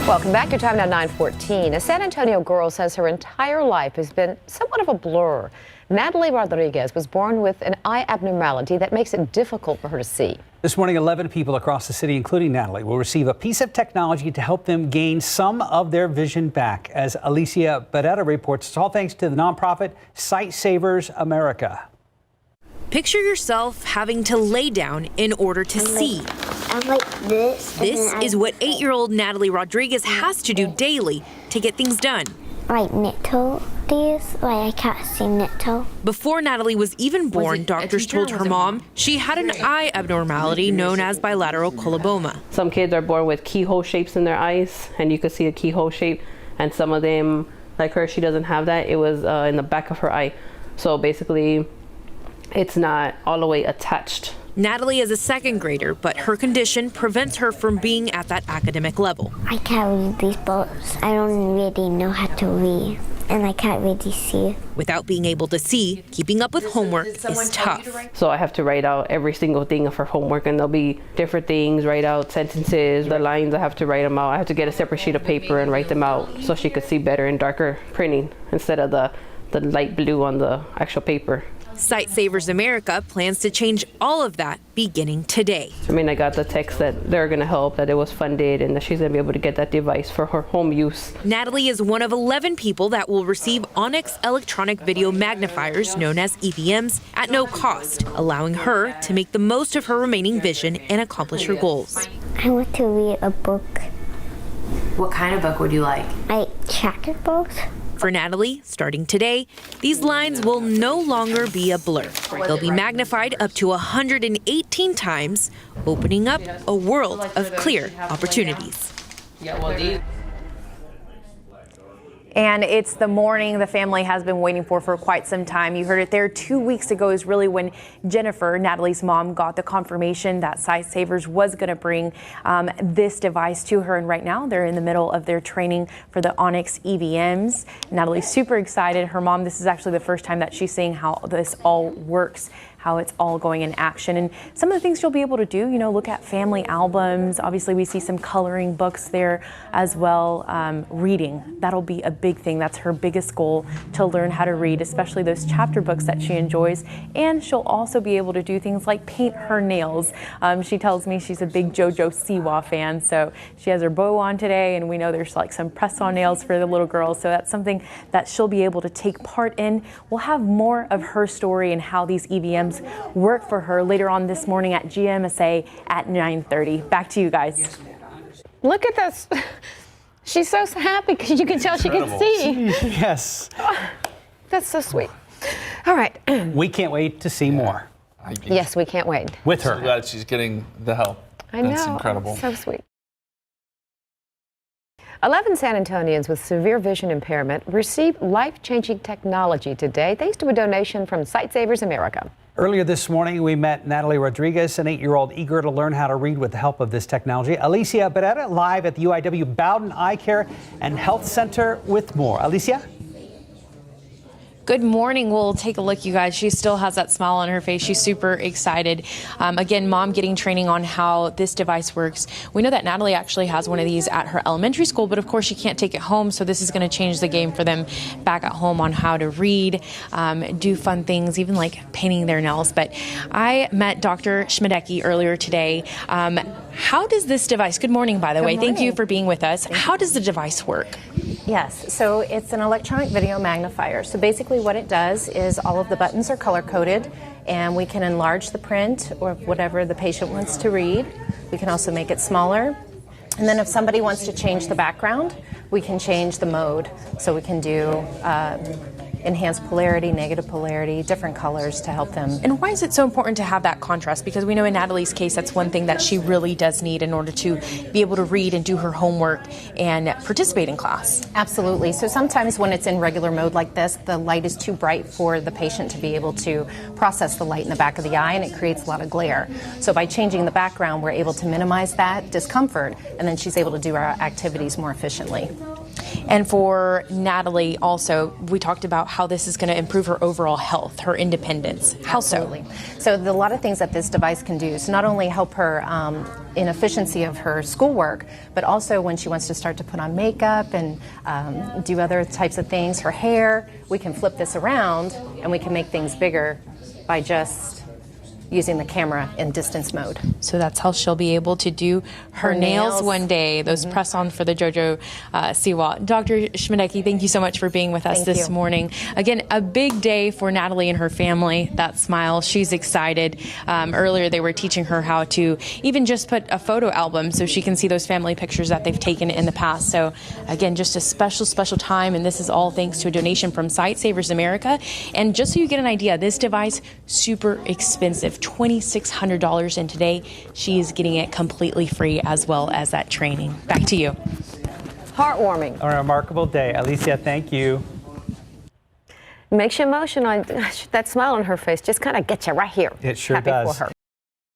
Welcome back. Your time now 9:14. A San Antonio girl says her entire life has been somewhat of a blur. Natalie Rodriguez was born with an eye abnormality that makes it difficult for her to see. This morning, 11 people across the city, including Natalie, will receive a piece of technology to help them gain some of their vision back. As Alicia Barrera reports, it's all thanks to the nonprofit Sight Savers America. Picture yourself having to lay down in order to see. I'm like this. This is what 8-year-old Natalie Rodriguez has to do daily to get things done. Like netto this, like I can't see netto. Before Natalie was even born, doctors told her mom she had an eye abnormality known as bilateral coloboma. Some kids are born with keyhole shapes in their eyes, and you could see a keyhole shape, and some of them, like her, she doesn't have that. It was in the back of her eye. So basically, it's not all the way attached. Natalie is a second grader, but her condition prevents her from being at that academic level. I can't read these books. I don't really know how to read, and I can't really see. Without being able to see, keeping up with homework is tough. So I have to write out every single thing of her homework, and there'll be different things, write out sentences, the lines, I have to write them out. I have to get a separate sheet of paper and write them out so she could see better in darker printing instead of the light blue on the actual paper. Sight Savers America plans to change all of that beginning today. I mean, I got the text that they're going to help, that it was funded, and that she's going to be able to get that device for her home use. Natalie is one of 11 people that will receive Onyx electronic video magnifiers, known as EVMs, at no cost, allowing her to make the most of her remaining vision and accomplish her goals. I want to read a book. What kind of book would you like? Like chapter books. For Natalie, starting today, these lines will no longer be a blur. They'll be magnified up to 118 times, opening up a world of clear opportunities. And it's the morning the family has been waiting for quite some time. You heard it there 2 weeks ago is really when Jennifer, Natalie's mom, got the confirmation that Sight Savers was going to bring this device to her. And right now they're in the middle of their training for the Onyx EVMs. Natalie's super excited. Her mom, this is actually the first time that she's seeing how this all works, how it's all going in action. And some of the things you'll be able to do, look at family albums. Obviously, we see some coloring books there as well. Reading, that'll be a big thing. That's her biggest goal, to learn how to read, especially those chapter books that she enjoys. And she'll also be able to do things like paint her nails. She tells me she's a big JoJo Siwa fan, so she has her bow on today, and we know there's like some press-on nails for the little girl, so that's something that she'll be able to take part in. We'll have more of her story and how these EVMs work for her later on this morning at GMSA at 9:30. Back to you guys. Look at this. She's so happy because you can tell she can see. Yes. Oh, that's so sweet. All right. We can't wait to see more. Yes, we can't wait. With her. So glad she's getting the help. I know. That's incredible. So sweet. 11 San Antonians with severe vision impairment received life-changing technology today thanks to a donation from Sight Savers America. Earlier this morning, we met Natalie Rodriguez, an 8-year-old eager to learn how to read with the help of this technology. Alicia Barrera, live at the UIW Bowden Eye Care and Health Center with more. Alicia? Good morning. We'll take a look, you guys. She still has that smile on her face. She's super excited. Again, mom getting training on how this device works. We know that Natalie actually has one of these at her elementary school, but of course she can't take it home. So this is going to change the game for them back at home on how to read, do fun things, even like painting their nails. But I met Dr. Schmidecki earlier today. How does this device, good morning, by the way. Thank you for being with us. How does the device work? Yes, so it's an electronic video magnifier. So basically what it does is all of the buttons are color-coded, and we can enlarge the print or whatever the patient wants to read. We can also make it smaller. And then if somebody wants to change the background, we can change the mode. So we can do enhanced polarity, negative polarity, different colors to help them. And why is it so important to have that contrast? Because we know in Natalie's case, that's one thing that she really does need in order to be able to read and do her homework and participate in class. Absolutely. So sometimes when it's in regular mode like this, the light is too bright for the patient to be able to process the light in the back of the eye, and it creates a lot of glare. So by changing the background, we're able to minimize that discomfort, and then she's able to do our activities more efficiently. And for Natalie also, we talked about how this is going to improve her overall health, her independence. How so? Absolutely. So a lot of things that this device can do. So not only help her in efficiency of her schoolwork, but also when she wants to start to put on makeup and do other types of things, her hair, we can flip this around and we can make things bigger by just using the camera in distance mode. So that's how she'll be able to do her nails one day, those press-on for the JoJo Siwa. Dr. Schmidecki, thank you so much for being with us this morning. Again, a big day for Natalie and her family. That smile, she's excited. Earlier, they were teaching her how to even just put a photo album so she can see those family pictures that they've taken in the past. So again, just a special, special time, and this is all thanks to a donation from Sight Savers America. And just so you get an idea, this device, super expensive. $2,600, and today she is getting it completely free as well as that training. Back to you. Heartwarming. A remarkable day. Alicia, thank you. Makes you emotional. That smile on her face just kind of gets you right here. It sure Happy does. for her.